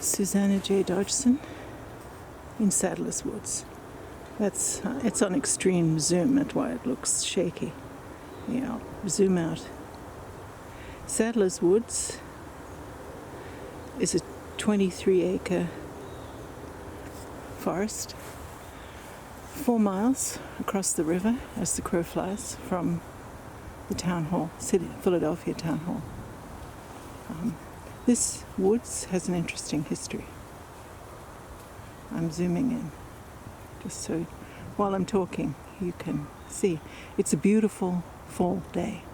Susanna J. Dodgson in Sadler's Woods. It's on extreme zoom, that's why it looks shaky. Yeah, I'll zoom out. Sadler's Woods is a 23-acre forest, 4 miles across the river as the crow flies from the town hall, Philadelphia town hall. This woods has an interesting history. I'm zooming in, just so while I'm talking you can see. It's a beautiful fall day.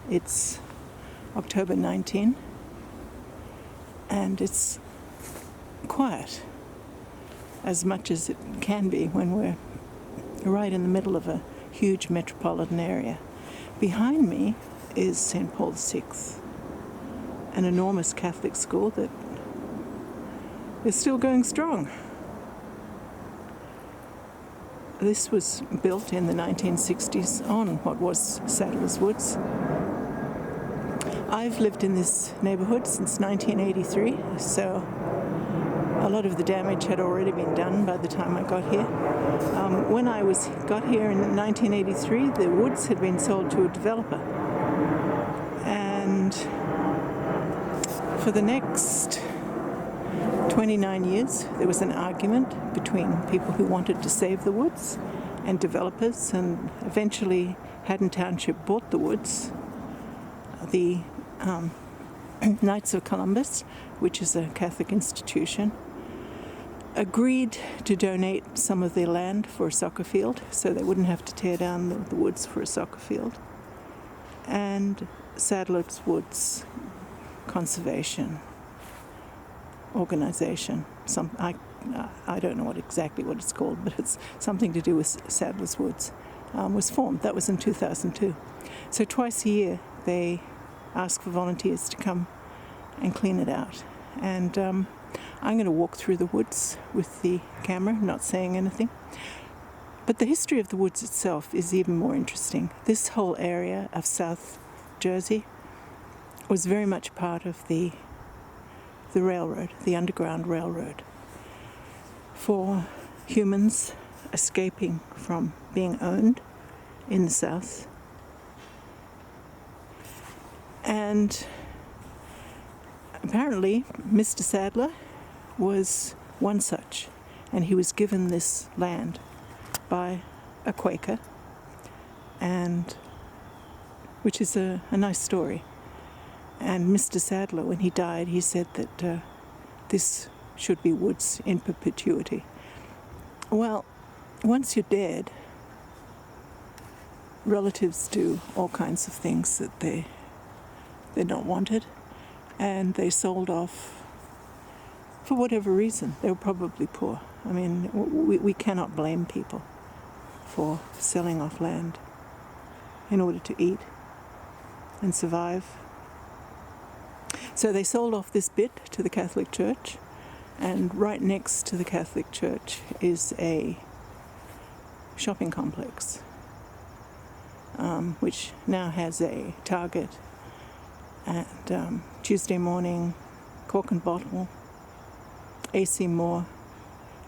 It's October 19, and it's quiet, as much as it can be when we're right in the middle of a huge metropolitan area. Behind me is St. Paul VI, an enormous Catholic school that is still going strong. This was built in the 1960s on what was Sadler's Woods. I've lived in this neighborhood since 1983, so a lot of the damage had already been done by the time I got here. When I got here in 1983, the woods had been sold to a developer. And for the next 29 years, there was an argument between people who wanted to save the woods and developers, and eventually Haddon Township bought the woods. The Knights of Columbus, which is a Catholic institution, agreed to donate some of their land for a soccer field, so they wouldn't have to tear down the woods for a soccer field. And Sadler's Woods Conservation Organization, I don't know exactly what it's called, but it's something to do with Sadler's Woods, was formed. That was in 2002. So twice a year they ask for volunteers to come and clean it out. And I'm going to walk through the woods with the camera, not saying anything. But the history of the woods itself is even more interesting. This whole area of South Jersey was very much part of the railroad, the Underground Railroad, for humans escaping from being owned in the South. And apparently Mr. Sadler was one such, and he was given this land by a Quaker, and which is a nice story. And Mr. Sadler, when he died, he said that this should be woods in perpetuity. Well, once you're dead, relatives do all kinds of things that they're not wanted, and they sold off for whatever reason. They were probably poor. I mean, we cannot blame people for selling off land in order to eat and survive. So they sold off this bit to the Catholic Church, and right next to the Catholic Church is a shopping complex, which now has a Target and Tuesday Morning, Cork and Bottle, AC Moore,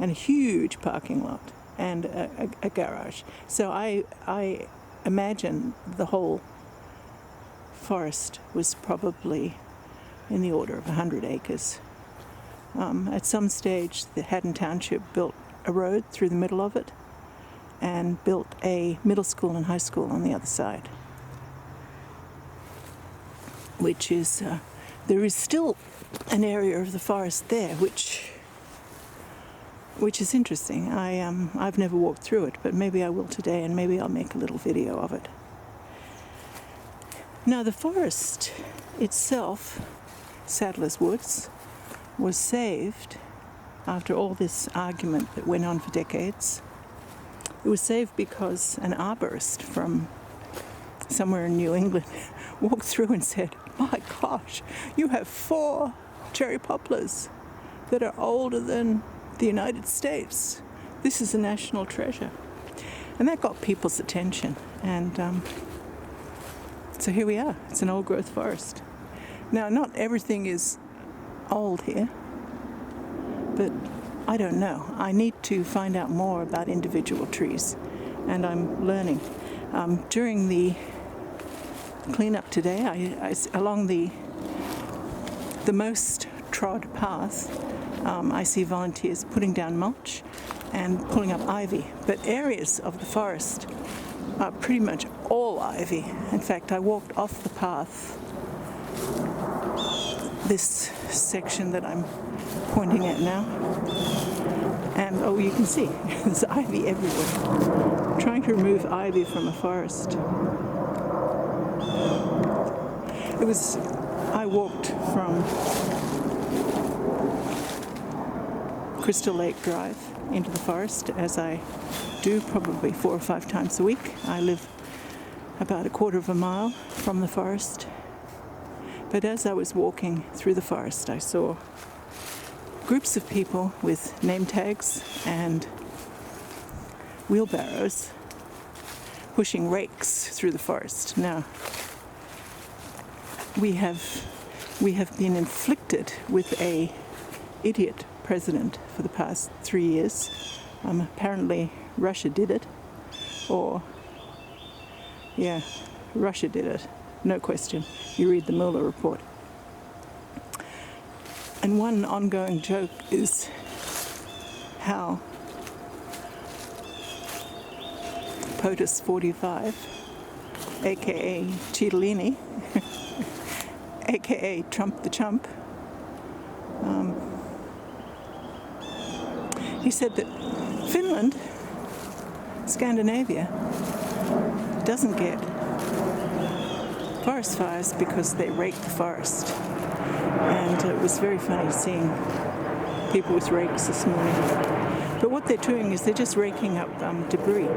and a huge parking lot and a garage. So I imagine the whole forest was probably in the order of 100 acres. At some stage, the Haddon Township built a road through the middle of it and built a middle school and high school on the other side, which is, there is still an area of the forest there which is interesting. I've never walked through it, but maybe I will today, and maybe I'll make a little video of it. Now, the forest itself, Sadler's Woods, was saved after all this argument that went on for decades. It was saved because an arborist from somewhere in New England walked through and said, "My gosh, you have 4 cherry poplars that are older than the United States. This is a national treasure." And that got people's attention. And so here we are. It's an old growth forest. Now, not everything is old here. but I don't know. I need to find out more about individual trees, and I'm learning. During the cleanup today, I along the most trod path, I see volunteers putting down mulch and pulling up ivy, but areas of the forest are pretty much all ivy. In fact, I walked off the path, this section that I'm pointing at now, and oh, you can see there's ivy everywhere. I'm trying to remove ivy from a forest. I walked from Crystal Lake Drive into the forest, as I do probably 4 or 5 times a week. I live about a quarter of a mile from the forest. But as I was walking through the forest, I saw groups of people with name tags and wheelbarrows pushing rakes through the forest. Now, we have been inflicted with a idiot president for the past 3 years. Apparently Russia did it, Russia did it, no question. You read the Mueller report. And one ongoing joke is how POTUS 45, aka Cittadini, aka Trump the Chump, he said that Finland, Scandinavia, doesn't get forest fires because they rake the forest. And it was very funny seeing people with rakes this morning. But what they're doing is they're just raking up debris.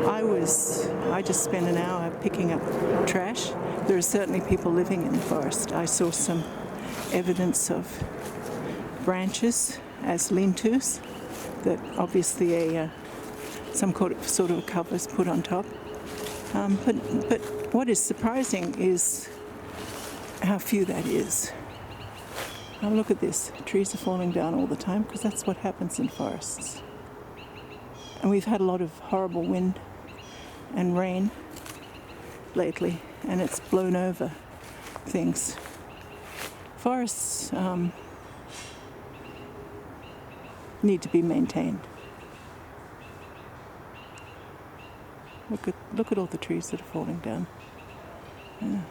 I just spent an hour picking up trash. There are certainly people living in the forest. I saw some evidence of branches as lean-tos that obviously some sort of a cover is put on top. But what is surprising is how few that is. Now look at this. Trees are falling down all the time because that's what happens in forests. And we've had a lot of horrible wind and rain lately, and it's blown over things. Forests need to be maintained. Look at all the trees that are falling down. Yeah.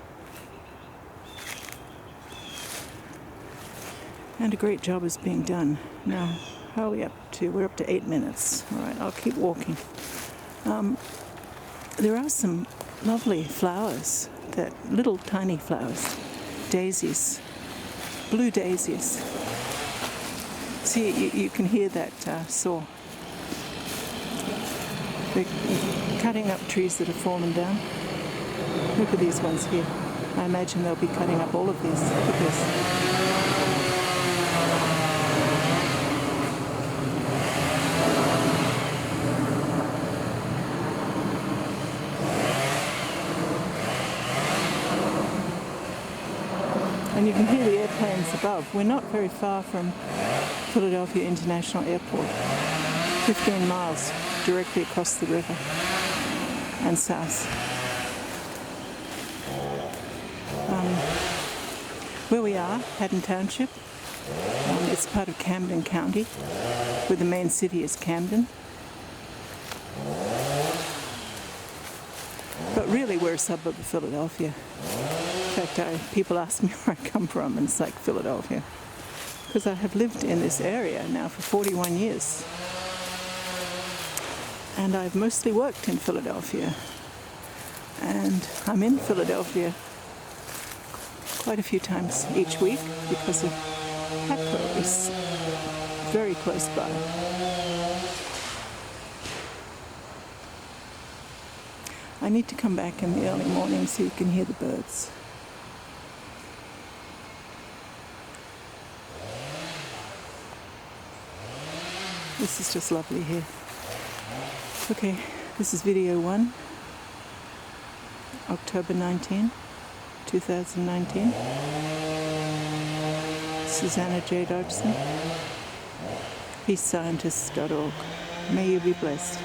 And a great job is being done. Now, how are we up to? We're up to 8 minutes. All right, I'll keep walking. There are some lovely flowers, little tiny flowers, daisies, blue daisies. See, you can hear that saw. They're cutting up trees that have fallen down. Look at these ones here. I imagine they'll be cutting up all of these. Look at this. And you can hear the airplanes above. We're not very far from Philadelphia International Airport. 15 miles directly across the river and south. Where we are, Haddon Township, it's part of Camden County, where the main city is Camden. But really we're a suburb of Philadelphia. In fact, people ask me where I come from, and it's like Philadelphia. Because I have lived in this area now for 41 years. And I've mostly worked in Philadelphia. And I'm in Philadelphia quite a few times each week because of Quaker is very close by. I need to come back in the early morning so you can hear the birds. This is just lovely here. Okay, this is video 1, October 19, 2019. Susanna J. Dodgson. peacescientists.org. May you be blessed.